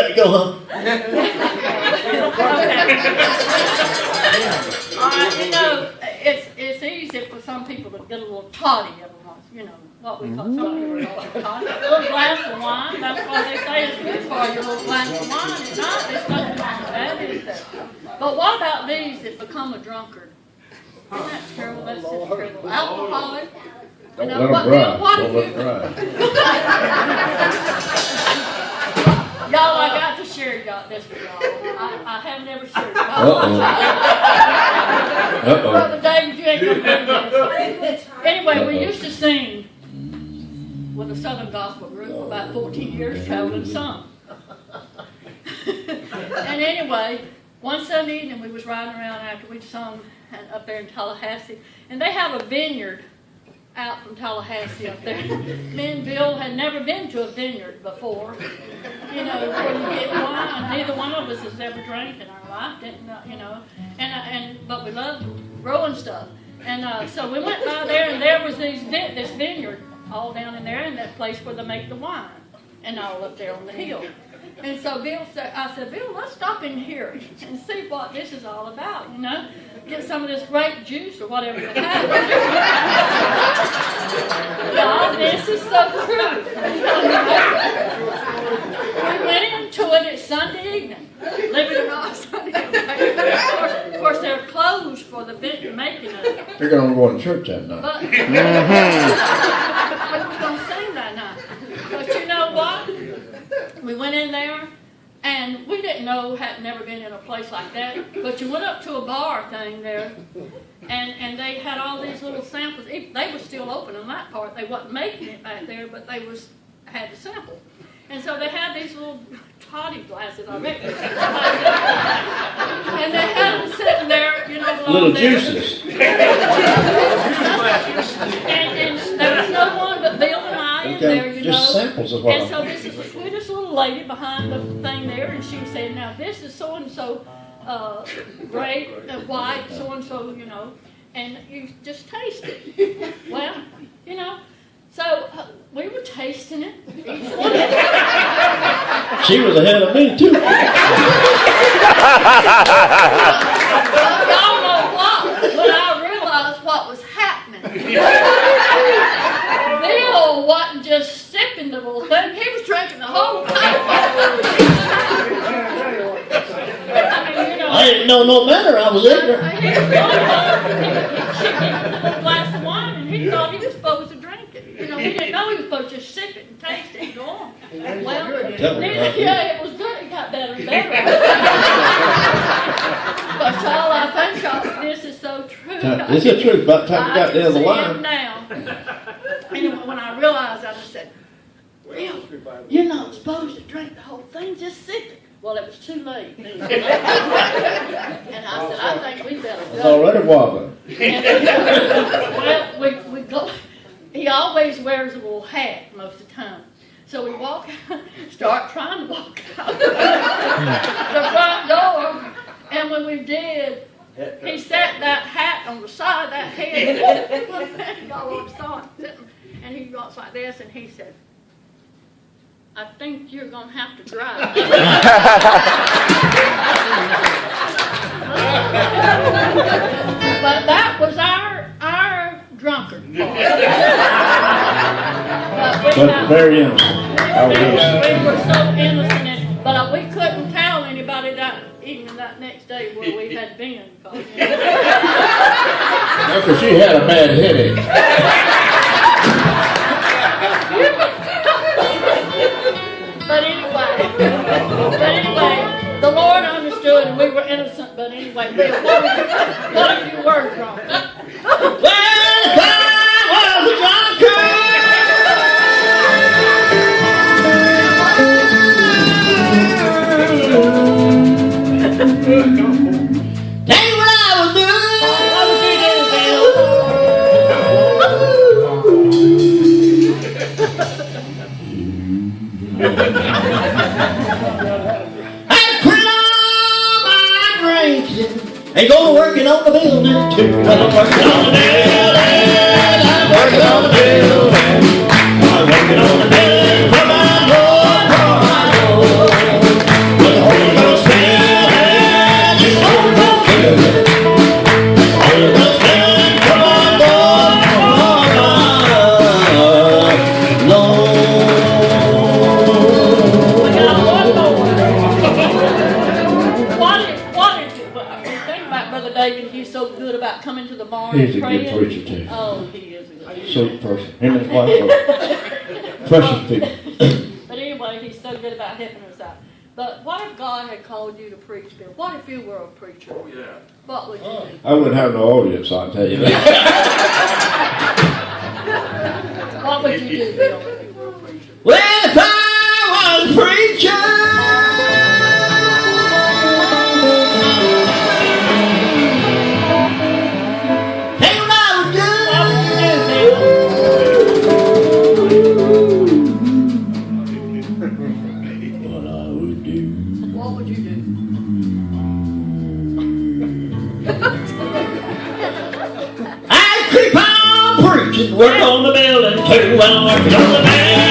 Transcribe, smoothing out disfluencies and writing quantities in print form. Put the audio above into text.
let you go, huh? You know, it's easy for some people to get a little toddy every once, you know, what we call some people toddy. A little glass of wine, that's what they say is good for you, a little glass of wine. It's not, there's nothing wrong with that, is there? But what about these that become a drunkard? Isn't that terrible? That's just terrible. Alcoholic. Don't let them drive. Don't let them drive. Y'all, I got to share this with y'all. I haven't ever shared it. Brother David, you ain't gonna believe this. Anyway, we used to sing with a Southern gospel group for about 14 years, traveling some. And anyway, one Sunday evening we was riding around after we'd sung up there in Tallahassee, and they have a vineyard out from Tallahassee up there. Me and Bill had never been to a vineyard before. You know, where you get wine. Neither one of us has ever drank in our life, didn't know, you know. But we loved growing stuff. And so we went by there, and there was this vineyard all down in there, and that place where they make the wine, and all up there on the hill. And so I said, Bill, let's stop in here and see what this is all about, you know. Get some of this grape juice or whatever they have. Y'all, this is so true. We went into it at Sunday evening. Believe it or not, Sunday evening. Of course, they're closed for the making of it. They're going to go to church that night. But we were going to sing that night. But you know what? We went in there, and we didn't know, had never been in a place like that, but you went up to a bar thing there, and they had all these little samples. They were still open on that part. They wasn't making it back there, but they had the sample. And so they had these little toddy glasses, I reckon. And they had them sitting there, you know, little juices. And there was no one but Bill and I in there, you know. Just samples of what. And so this is the sweetest little lady behind the thing there, and she said, now this is so-and-so gray, white, so-and-so, you know, and you just taste it. Well, you know, so we were tasting it. Each one. She was ahead of me, too. Y'all know what? When I realized what was happening. Bill wasn't just sipping the little thing, he was drinking the whole pipe. I didn't know no better, I was ignorant. She gave him a little glass of wine, and he thought he was supposed to drink it. You know, he didn't know he was supposed to just sip it and taste it and go on. Well, yeah, it was good. It got better and better. But y'all, I think this is so true. This is true. About the time we got the other line. Now. Anyway, when I realized, I just said, Bill, you're not supposed to drink the whole thing, just sip it. Well, it was too late. And I said, I think we better go. It's already wobbling. Well, we go. He always wears a little hat most of the time. So we walk out, start trying to walk out the front door. And when we did, he set that hat on the side of that head. Y'all saw it. And he walks like this, and he said, I think you're going to have to drive. But that was our drunkard part. But very innocent. We were so innocent, but we couldn't tell anybody that even that next day where we had been. Because she had a bad headache. But anyway, the Lord understood, and we were innocent. But anyway, Bill, what if you were drunk? Well, I was a drunkard. Tell you what I was doing. What was you doing, I quit all my drinking and go to working on the building too. Well, I'm working on the building. I'm working on the building. I'm working on the building. For my Lord, for my Lord. his wife was. Precious people. But anyway, he's so good about helping us out. But what if God had called you to preach, Bill? What if you were a preacher? Oh, yeah. What would you do? I wouldn't have no audience, I'll tell you that. What would you do, Bill, if you were a preacher? Well, if I was a preacher, tell you what I would do. What I would do. What would you do? I'd keep on preaching, work on the building too, while I'm working on the building.